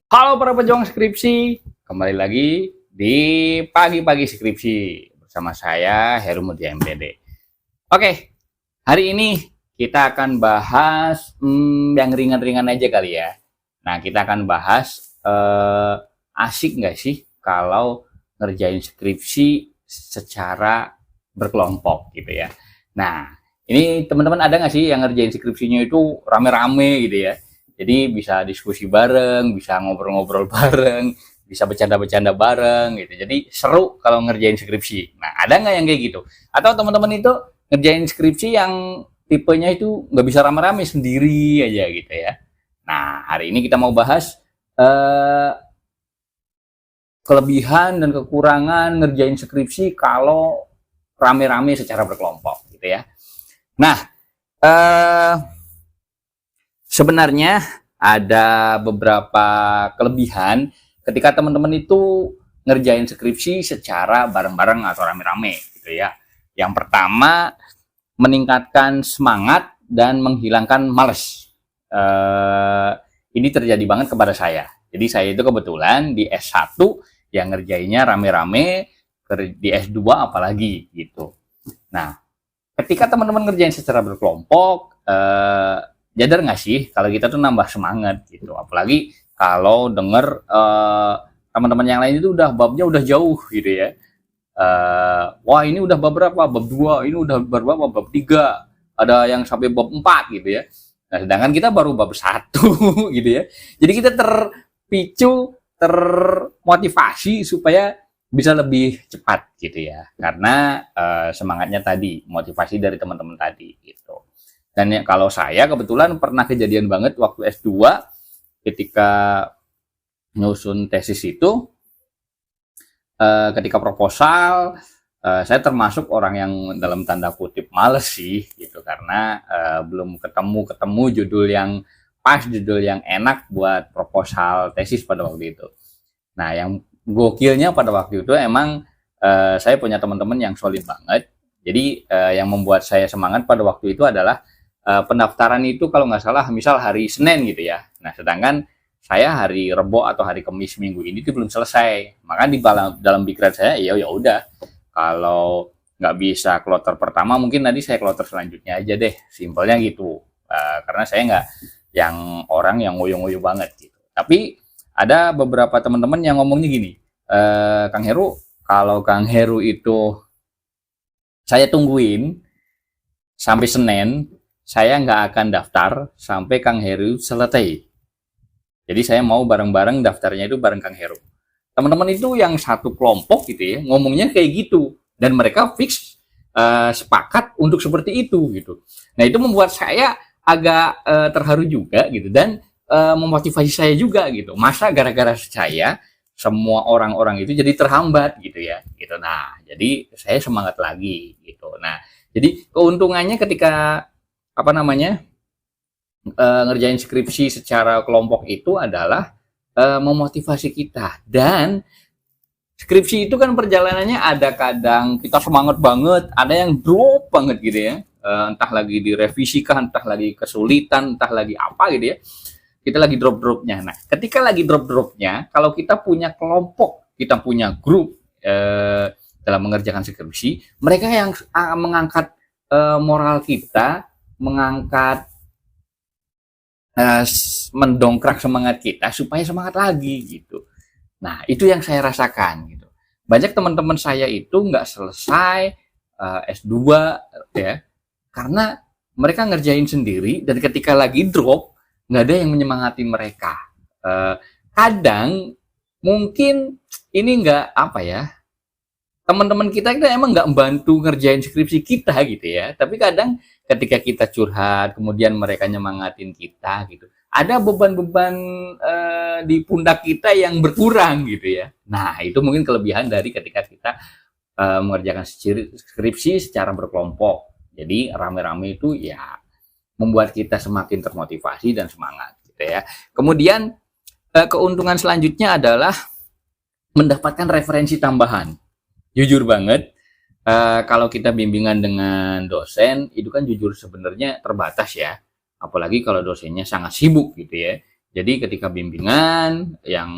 Halo para pejuang skripsi, kembali lagi di pagi-pagi skripsi bersama saya Heru Mutia MPD. Oke, hari ini kita akan bahas yang ringan-ringan aja kali ya. Nah, kita akan bahas asik nggak sih kalau ngerjain skripsi secara berkelompok gitu ya. Nah, ini teman-teman ada nggak sih yang ngerjain skripsinya itu rame-rame gitu ya? Jadi bisa diskusi bareng, bisa ngobrol-ngobrol bareng, bisa bercanda-bercanda bareng gitu. Jadi seru kalau ngerjain skripsi. Nah, ada nggak yang kayak gitu? Atau teman-teman itu ngerjain skripsi yang tipenya itu nggak bisa rame-rame sendiri aja gitu ya. Nah, hari ini kita mau bahas eh, kelebihan dan kekurangan ngerjain skripsi kalau rame-rame secara berkelompok gitu ya. Nah, eh, sebenarnya ada beberapa kelebihan ketika teman-teman itu ngerjain skripsi secara bareng-bareng atau rame-rame gitu ya. Yang pertama, meningkatkan semangat dan menghilangkan males. Ini terjadi banget kepada saya. Jadi saya itu kebetulan di S1 yang ngerjainnya rame-rame, di S2 apalagi gitu. Nah, ketika teman-teman ngerjain secara berkelompok, jadar nggak sih kalau kita tuh nambah semangat gitu, apalagi kalau denger teman-teman yang lain itu udah babnya udah jauh gitu ya. Wah ini udah bab berapa, bab 2, ini udah bab berapa, bab 3, ada yang sampai bab 4 gitu ya. Nah sedangkan kita baru bab 1 gitu ya, jadi kita terpicu, termotivasi supaya bisa lebih cepat gitu ya, karena semangatnya tadi, motivasi dari teman-teman tadi gitu. Dan ya, kalau saya kebetulan pernah kejadian banget waktu S2 ketika nyusun tesis itu, ketika proposal, saya termasuk orang yang dalam tanda kutip males sih gitu, karena belum ketemu judul yang pas, judul yang enak buat proposal tesis pada waktu itu. Nah, yang gokilnya pada waktu itu emang saya punya teman-teman yang solid banget. Jadi yang membuat saya semangat pada waktu itu adalah pendaftaran itu kalau nggak salah misal hari Senin gitu ya. Nah, sedangkan saya hari Rebo atau hari Kamis minggu ini itu belum selesai. Maka di dalam pikiran saya ya udah, kalau nggak bisa kloter pertama mungkin nanti saya kloter selanjutnya aja deh. Simpelnya gitu. Karena saya nggak yang orang yang ngoyo-ngoyo banget gitu. Tapi ada beberapa teman-teman yang ngomongnya gini, Kang Heru, kalau Kang Heru itu saya tungguin sampai Senin, saya nggak akan daftar sampai Kang Heru selesai. Jadi saya mau bareng-bareng daftarnya itu bareng Kang Heru. Teman-teman itu yang satu kelompok gitu ya, ngomongnya kayak gitu. Dan mereka fix sepakat untuk seperti itu gitu. Nah itu membuat saya agak terharu juga gitu, dan memotivasi saya juga gitu. Masa gara-gara saya semua orang-orang itu jadi terhambat gitu ya gitu. Nah jadi saya semangat lagi gitu. Nah jadi keuntungannya ketika apa namanya ngerjain skripsi secara kelompok itu adalah memotivasi kita. Dan skripsi itu kan perjalanannya ada kadang kita semangat banget, ada yang drop banget gitu ya. Entah lagi direvisikan, entah lagi kesulitan, entah lagi apa gitu ya. Kita lagi drop-dropnya. Nah, ketika lagi drop-dropnya, kalau kita punya kelompok, kita punya grup dalam mengerjakan skripsi, mereka yang mengangkat moral kita, mengangkat mendongkrak semangat kita supaya semangat lagi gitu. Nah, itu yang saya rasakan gitu. Banyak teman-teman saya itu nggak selesai S2 ya, karena mereka ngerjain sendiri, dan ketika lagi drop nggak ada yang menyemangati mereka. Kadang mungkin ini nggak apa ya, teman-teman kita emang nggak membantu ngerjain skripsi kita gitu ya, tapi kadang ketika kita curhat kemudian mereka nyemangatin kita gitu, ada beban-beban di pundak kita yang berkurang gitu ya. Nah itu mungkin kelebihan dari ketika kita mengerjakan skripsi secara berkelompok. Jadi rame-rame itu ya membuat kita semakin termotivasi dan semangat gitu ya. Kemudian keuntungan selanjutnya adalah mendapatkan referensi tambahan. Jujur banget, kalau kita bimbingan dengan dosen, itu kan jujur sebenarnya terbatas ya. Apalagi kalau dosennya sangat sibuk gitu ya. Jadi ketika bimbingan yang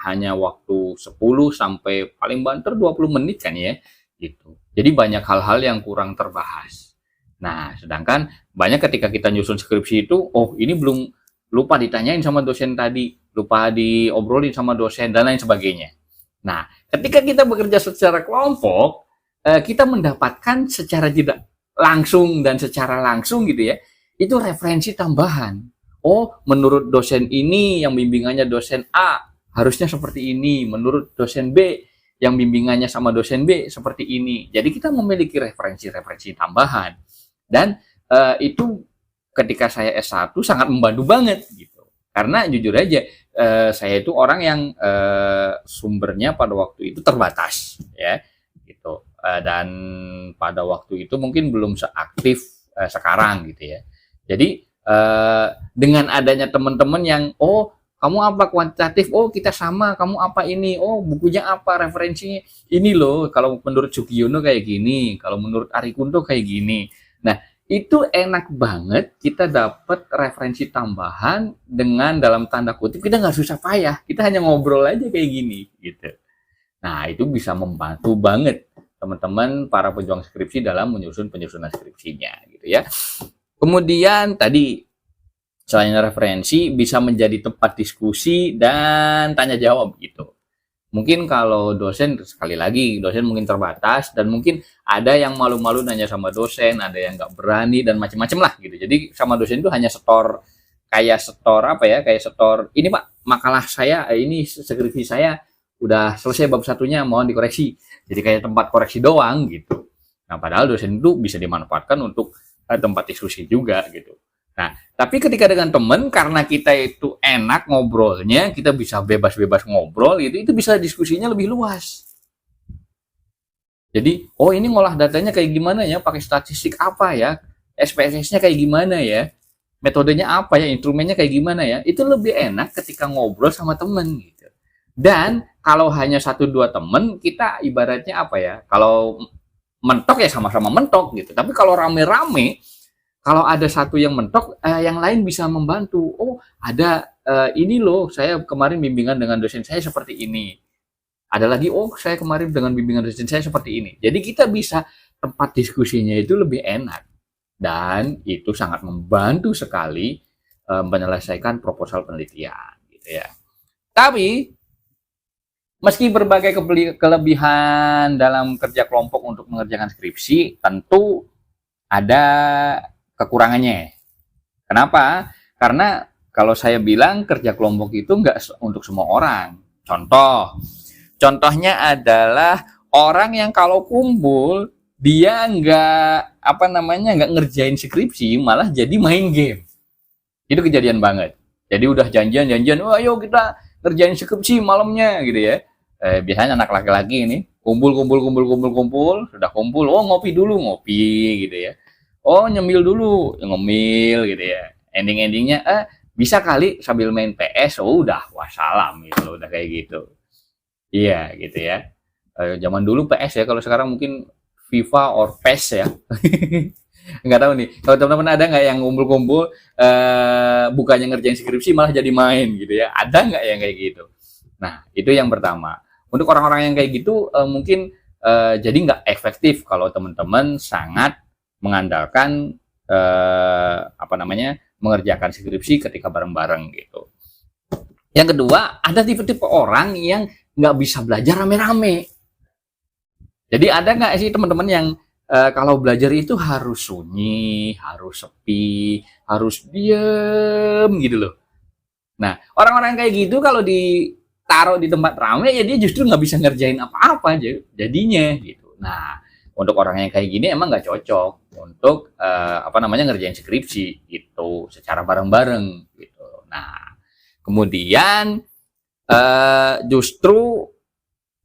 hanya waktu 10 sampai paling banter 20 menit kan ya, gitu. Jadi banyak hal-hal yang kurang terbahas. Nah, sedangkan banyak ketika kita nyusun skripsi itu, oh ini belum, lupa ditanyain sama dosen tadi, lupa diobrolin sama dosen dan lain sebagainya. Nah, ketika kita bekerja secara kelompok, kita mendapatkan secara tidak langsung dan secara langsung gitu ya, itu referensi tambahan. Oh, menurut dosen ini yang bimbingannya dosen A harusnya seperti ini, menurut dosen B yang bimbingannya sama dosen B seperti ini. Jadi kita memiliki referensi-referensi tambahan. Dan itu ketika saya S1 sangat membantu banget gitu. Karena jujur aja saya itu orang yang sumbernya pada waktu itu terbatas ya gitu. Dan pada waktu itu mungkin belum seaktif sekarang gitu ya. Jadi dengan adanya teman-teman yang oh kamu apa kuantitatif, oh kita sama, kamu apa ini, oh bukunya apa, referensinya ini loh, kalau menurut Sugiono kayak gini, kalau menurut Ari Kunto kayak gini. Nah itu enak banget, kita dapat referensi tambahan dengan dalam tanda kutip kita nggak susah payah, kita hanya ngobrol aja kayak gini gitu. Nah itu bisa membantu banget teman-teman para pejuang skripsi dalam penyusunan skripsinya gitu ya. Kemudian tadi selain referensi bisa menjadi tempat diskusi dan tanya jawab gitu. Mungkin kalau dosen sekali lagi dosen mungkin terbatas dan mungkin ada yang malu-malu nanya sama dosen, ada yang nggak berani dan macam-macam lah gitu. Jadi sama dosen itu hanya setor apa ya, kayak setor ini Pak makalah saya ini skripsi saya udah selesai bab satunya mohon dikoreksi. Jadi kayak tempat koreksi doang gitu. Nah padahal dosen itu bisa dimanfaatkan untuk tempat diskusi juga gitu. Nah, tapi ketika dengan teman, karena kita itu enak ngobrolnya, kita bisa bebas-bebas ngobrol, itu bisa diskusinya lebih luas. Jadi, oh ini ngolah datanya kayak gimana ya, pakai statistik apa ya, SPSS-nya kayak gimana ya, metodenya apa ya, instrumennya kayak gimana ya, itu lebih enak ketika ngobrol sama teman gitu. Dan kalau hanya 1-2 teman, kita ibaratnya apa ya, kalau mentok ya sama-sama mentok gitu. Tapi kalau rame-rame, kalau ada satu yang mentok, yang lain bisa membantu. Oh, ada ini loh, saya kemarin bimbingan dengan dosen saya seperti ini. Ada lagi, oh saya kemarin dengan bimbingan dosen saya seperti ini. Jadi kita bisa tempat diskusinya itu lebih enak. Dan itu sangat membantu sekali menyelesaikan proposal penelitian. Gitu ya. Tapi meski berbagai kelebihan dalam kerja kelompok untuk mengerjakan skripsi, tentu ada kekurangannya. Kenapa? Karena kalau saya bilang kerja kelompok itu nggak untuk semua orang. Contohnya adalah orang yang kalau kumpul dia nggak ngerjain skripsi, malah jadi main game. Itu kejadian banget. Jadi udah janjian, oh ayo kita kerjain skripsi malamnya gitu ya. Biasanya anak laki-laki ini kumpul, sudah kumpul, oh ngopi gitu ya. Oh nyemil dulu, ngemil gitu ya. Ending-endingnya bisa kali sambil main PS, oh udah wassalam gitu loh, udah kayak gitu. Iya gitu ya. Zaman dulu PS ya, kalau sekarang mungkin FIFA or PES ya. Nggak tahu nih, kalau teman-teman ada nggak yang kumpul-kumpul bukannya ngerjain skripsi malah jadi main gitu ya, ada nggak yang kayak gitu? Nah itu yang pertama. Untuk orang-orang yang kayak gitu mungkin jadi nggak efektif kalau teman-teman sangat mengandalkan mengerjakan skripsi ketika bareng-bareng gitu. Yang kedua, ada tipe-tipe orang yang nggak bisa belajar rame-rame. Jadi ada nggak sih teman-teman yang kalau belajar itu harus sunyi, harus sepi, harus diem gitu loh. Nah, orang-orang kayak gitu kalau ditaruh di tempat ramai ya dia justru nggak bisa ngerjain apa-apa aja jadinya gitu. Nah, untuk orang yang kayak gini emang nggak cocok untuk ngerjain skripsi gitu secara bareng-bareng gitu. Nah, kemudian justru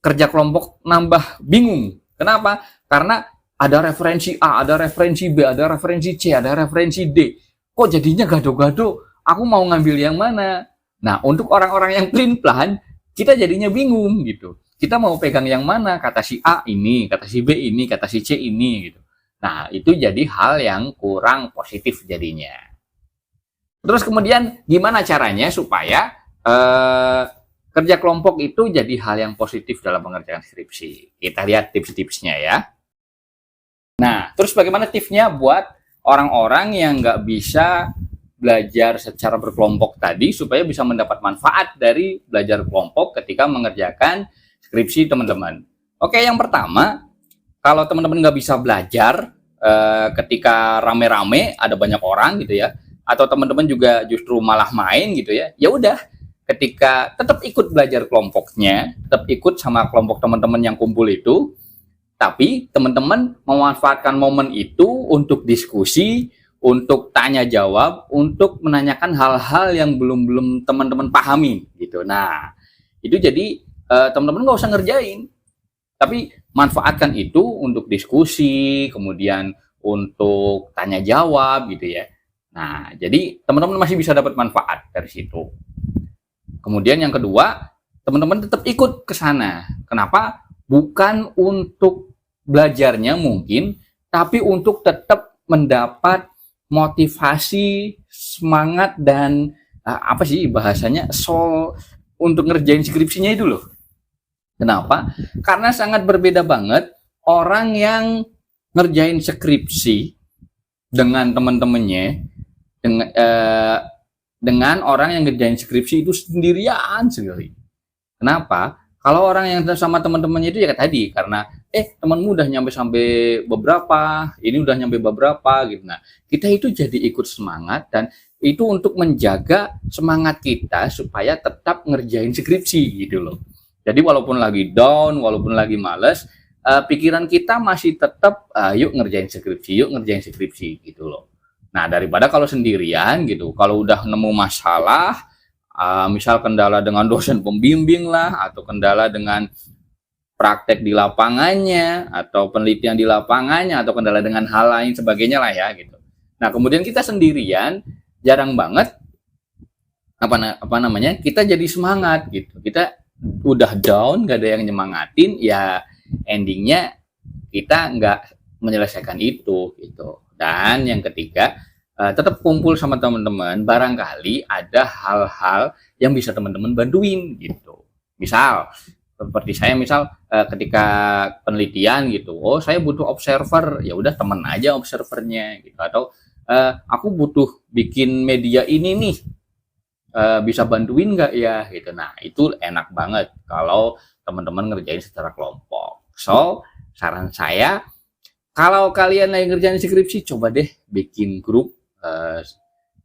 kerja kelompok nambah bingung. Kenapa? Karena ada referensi A, ada referensi B, ada referensi C, ada referensi D. Kok jadinya gado-gado? Aku mau ngambil yang mana? Nah, untuk orang-orang yang pelin-pelan, kita jadinya bingung gitu. Kita mau pegang yang mana? Kata si A ini, kata si B ini, kata si C ini gitu. Nah, itu jadi hal yang kurang positif jadinya. Terus kemudian gimana caranya supaya kerja kelompok itu jadi hal yang positif dalam pengerjaan skripsi? Kita lihat tips-tipsnya ya. Nah, terus bagaimana tipsnya buat orang-orang yang nggak bisa belajar secara berkelompok tadi supaya bisa mendapat manfaat dari belajar kelompok ketika mengerjakan skripsi teman-teman? Oke, yang pertama, kalau teman-teman nggak bisa belajar ketika rame-rame ada banyak orang gitu ya, atau teman-teman juga justru malah main gitu ya, ya udah, ketika tetap ikut belajar kelompoknya, tetap ikut sama kelompok teman-teman yang kumpul itu, tapi teman-teman memanfaatkan momen itu untuk diskusi, untuk tanya jawab, untuk menanyakan hal-hal yang belum teman-teman pahami gitu. Nah, itu jadi teman-teman nggak usah ngerjain, tapi manfaatkan itu untuk diskusi, kemudian untuk tanya jawab gitu ya. Nah, jadi teman-teman masih bisa dapat manfaat dari situ. Kemudian yang kedua, teman-teman tetap ikut ke sana. Kenapa? Bukan untuk belajarnya mungkin, tapi untuk tetap mendapat motivasi, semangat, dan apa sih bahasanya, untuk ngerjain skripsinya itu loh. Kenapa? Karena sangat berbeda banget orang yang ngerjain skripsi dengan teman-temannya dengan orang yang ngerjain skripsi itu sendirian sekali. Kenapa? Kalau orang yang sama teman-temannya itu ya kayak tadi, karena temanmu udah nyampe sampai beberapa, ini udah nyampe beberapa gitu. Nah, kita itu jadi ikut semangat, dan itu untuk menjaga semangat kita supaya tetap ngerjain skripsi gitu loh. Jadi walaupun lagi down, walaupun lagi males, pikiran kita masih tetap yuk ngerjain skripsi gitu loh. Nah, daripada kalau sendirian gitu, kalau udah nemu masalah, misal kendala dengan dosen pembimbing lah, atau kendala dengan praktek di lapangannya, atau penelitian di lapangannya, atau kendala dengan hal lain sebagainya lah ya gitu. Nah, kemudian kita sendirian, jarang banget apa namanya, kita jadi semangat gitu. Kita udah down, gak ada yang nyemangatin, ya endingnya kita nggak menyelesaikan itu gitu. Dan yang ketiga, tetap kumpul sama teman-teman, barangkali ada hal-hal yang bisa teman-teman bantuin gitu. Misal seperti saya, misal ketika penelitian gitu, oh saya butuh observer, ya udah temen aja observernya gitu. Atau aku butuh bikin media ini nih, bisa bantuin nggak ya gitu. Nah, itu enak banget kalau teman-teman ngerjain secara kelompok. So, saran saya, kalau kalian lagi ngerjain skripsi, coba deh bikin grup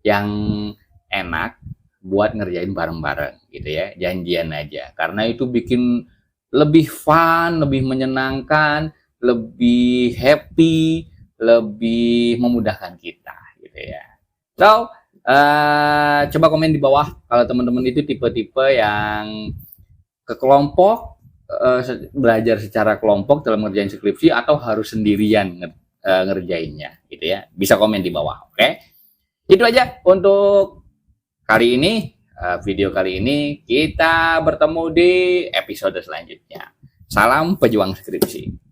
yang enak buat ngerjain bareng-bareng gitu ya, janjian aja, karena itu bikin lebih fun, lebih menyenangkan, lebih happy, lebih memudahkan kita gitu ya. So, coba komen di bawah kalau teman-teman itu tipe-tipe yang ke kelompok, belajar secara kelompok dalam ngerjain skripsi, atau harus sendirian ngerjainnya gitu ya. Bisa komen di bawah. Oke, itu aja untuk kali ini. Video kali ini, kita bertemu di episode selanjutnya. Salam pejuang skripsi.